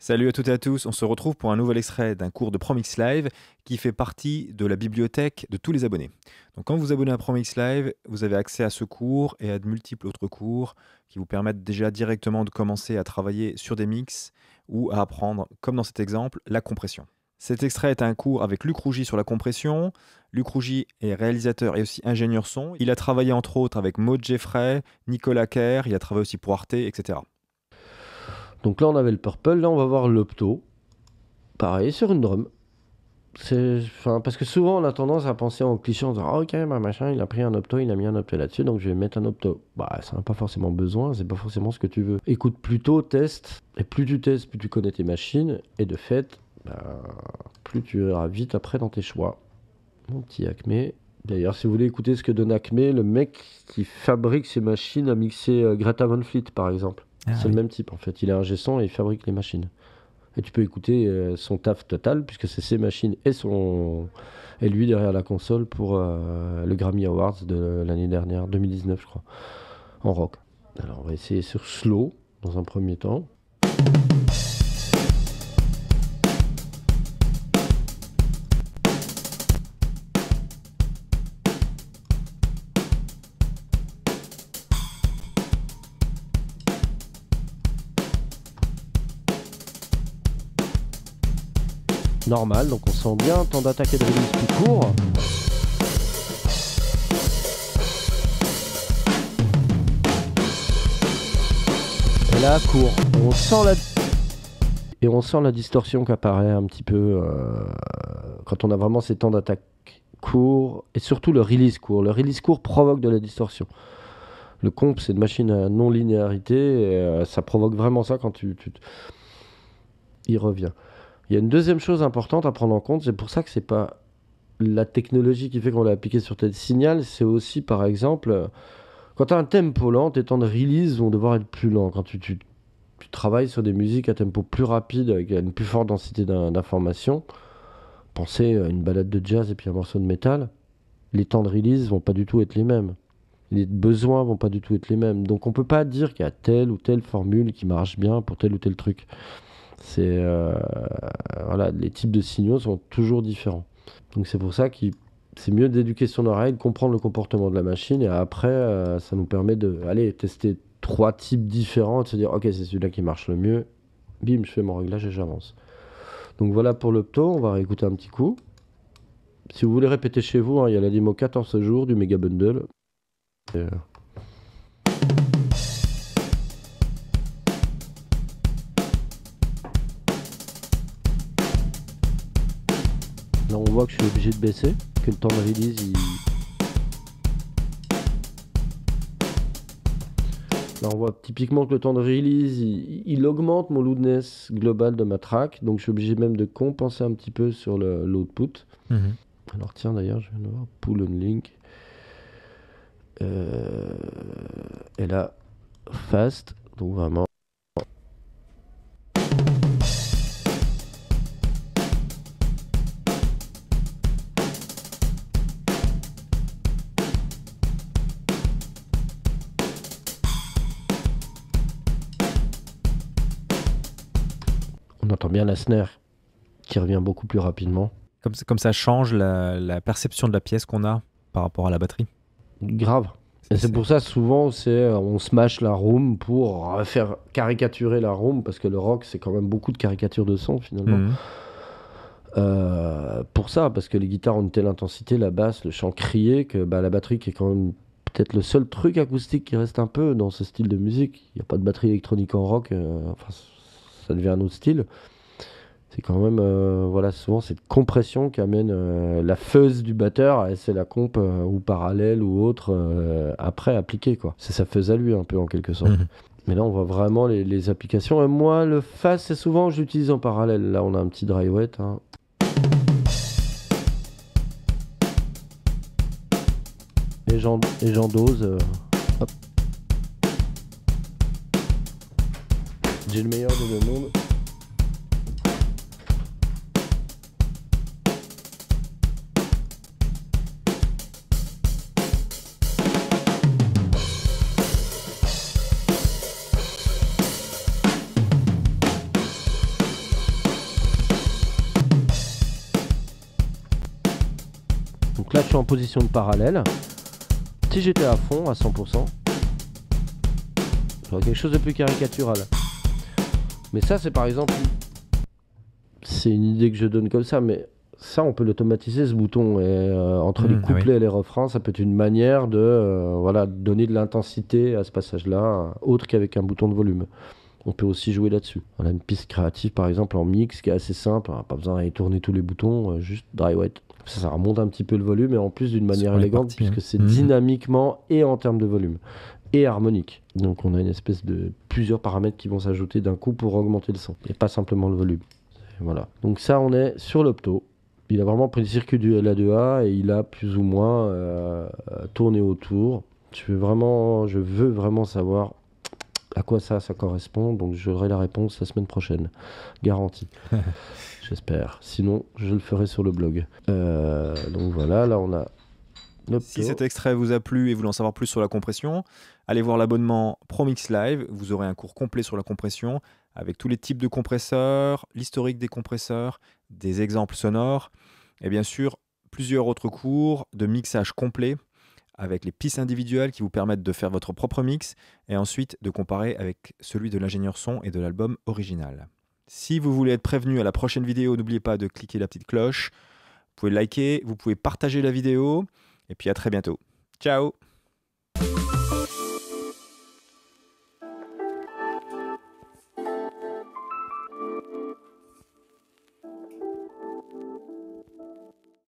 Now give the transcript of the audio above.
Salut à toutes et à tous, on se retrouve pour un nouvel extrait d'un cours de ProMix Live qui fait partie de la bibliothèque de tous les abonnés. Donc quand vous vous abonnez à ProMix Live, vous avez accès à ce cours et à de multiples autres cours qui vous permettent déjà directement de commencer à travailler sur des mix ou à apprendre, comme dans cet exemple, la compression. Cet extrait est un cours avec Luc Rougy sur la compression. Luc Rougy est réalisateur et aussi ingénieur son. Il a travaillé entre autres avec Maud Jeffrey, Nicolas Kerr, il a travaillé aussi pour Arte, etc. Donc là, on avait le purple. Là, on va voir l'opto. Pareil, sur une drum. Parce que souvent, on a tendance à penser en cliché en disant ah, ok, bah, machin, il a pris un opto, il a mis un opto là-dessus, donc je vais mettre un opto. Bah, ça n'a pas forcément besoin, c'est pas forcément ce que tu veux. Écoute plutôt, teste. Et plus tu testes, plus tu connais tes machines. Et de fait, plus tu iras vite après dans tes choix. Mon petit Acme. D'ailleurs, si vous voulez écouter ce que donne Acme, le mec qui fabrique ces machines a mixé Greta Van Fleet, par exemple. C'est le même type en fait. Il est ingé son et il fabrique les machines. Et tu peux écouter son taf total puisque c'est ses machines et lui derrière la console pour le Grammy Awards de l'année dernière, 2019 je crois, en rock. Alors on va essayer sur slow dans un premier temps. Normal, donc on sent bien, temps d'attaque et de release plus court. Et là, court. On sent la distorsion qui apparaît un petit peu quand on a vraiment ces temps d'attaque courts et surtout le release court. Le release court provoque de la distorsion. Le comp, c'est une machine à non-linéarité et ça provoque vraiment ça quand il revient. Il y a une deuxième chose importante à prendre en compte, c'est pour ça que c'est pas la technologie qui fait qu'on l'a appliqué sur tel signal, c'est aussi par exemple, quand tu as un tempo lent, tes temps de release vont devoir être plus lents. Quand tu travailles sur des musiques à tempo plus rapide, avec une plus forte densité d'informations, pensez à une balade de jazz et puis un morceau de métal, les temps de release vont pas du tout être les mêmes. Les besoins vont pas du tout être les mêmes. Donc on peut pas dire qu'il y a telle ou telle formule qui marche bien pour tel ou tel truc. Voilà, les types de signaux sont toujours différents. Donc c'est pour ça que c'est mieux d'éduquer son oreille, de comprendre le comportement de la machine et après ça nous permet de tester 3 types différents et de se dire ok, c'est celui-là qui marche le mieux. Bim, je fais mon réglage et j'avance. Donc voilà pour l'opto, on va réécouter un petit coup. Si vous voulez répéter chez vous, hein, il y a la démo 14 jours du Mega Bundle. Là, on voit que je suis obligé de baisser, que le temps de release, Là, on voit typiquement que le temps de release, il augmente mon loudness global de ma track, donc je suis obligé même de compenser un petit peu sur l'output. Alors tiens, d'ailleurs, je viens de voir, pull on link. Et là, fast, donc vraiment. On entend bien la snare qui revient beaucoup plus rapidement. Comme ça change la perception de la pièce qu'on a par rapport à la batterie. Grave. Et c'est pour ça souvent on smash la room pour faire caricaturer la room parce que le rock c'est quand même beaucoup de caricatures de son finalement. Pour ça, parce que les guitares ont une telle intensité, la basse, le chant crié, que la batterie qui est quand même peut-être le seul truc acoustique qui reste un peu dans ce style de musique. Il n'y a pas de batterie électronique en rock, ça devient un autre style. C'est quand même, souvent cette compression qui amène la fuzz du batteur, et c'est la comp ou parallèle ou autre après appliquée, quoi. C'est sa fuzz à lui un peu en quelque sorte. Mais là on voit vraiment les applications. Et moi le fuzz c'est souvent je l'utilise en parallèle. Là on a un petit dry wet. Hein. Et j'en dose. Hop. J'ai le meilleur de deux mondes. suis en position de parallèle, si j'étais à fond, à 100%, j'aurais quelque chose de plus caricatural. Mais ça, c'est par exemple, c'est une idée que je donne comme ça, mais ça, on peut l'automatiser, ce bouton. Et entre les couplets et les refrains, ça peut être une manière de voilà, donner de l'intensité à ce passage-là, autre qu'avec un bouton de volume. On peut aussi jouer là-dessus. On a une piste créative, par exemple, en mix, qui est assez simple. On n'a pas besoin d'aller tourner tous les boutons, juste dry wet. Ça remonte un petit peu le volume, et en plus d'une manière élégante, puisque c'est dynamiquement et en termes de volume, et harmonique. Donc on a une espèce de plusieurs paramètres qui vont s'ajouter d'un coup pour augmenter le son, et pas simplement le volume. Voilà. Donc ça, on est sur l'Opto. Il a vraiment pris le circuit du LA2A, et il a plus ou moins tourné autour. Je veux vraiment savoir à quoi ça correspond, donc j'aurai la réponse la semaine prochaine, garantie. J'espère. Sinon, je le ferai sur le blog. Donc voilà, là on a l'Opto. Si cet extrait vous a plu et vous voulez en savoir plus sur la compression, allez voir l'abonnement ProMix Live. Vous aurez un cours complet sur la compression avec tous les types de compresseurs, l'historique des compresseurs, des exemples sonores et bien sûr plusieurs autres cours de mixage complet avec les pistes individuelles qui vous permettent de faire votre propre mix et ensuite de comparer avec celui de l'ingénieur son et de l'album original. Si vous voulez être prévenu à la prochaine vidéo, n'oubliez pas de cliquer la petite cloche. Vous pouvez liker, vous pouvez partager la vidéo et puis à très bientôt. Ciao!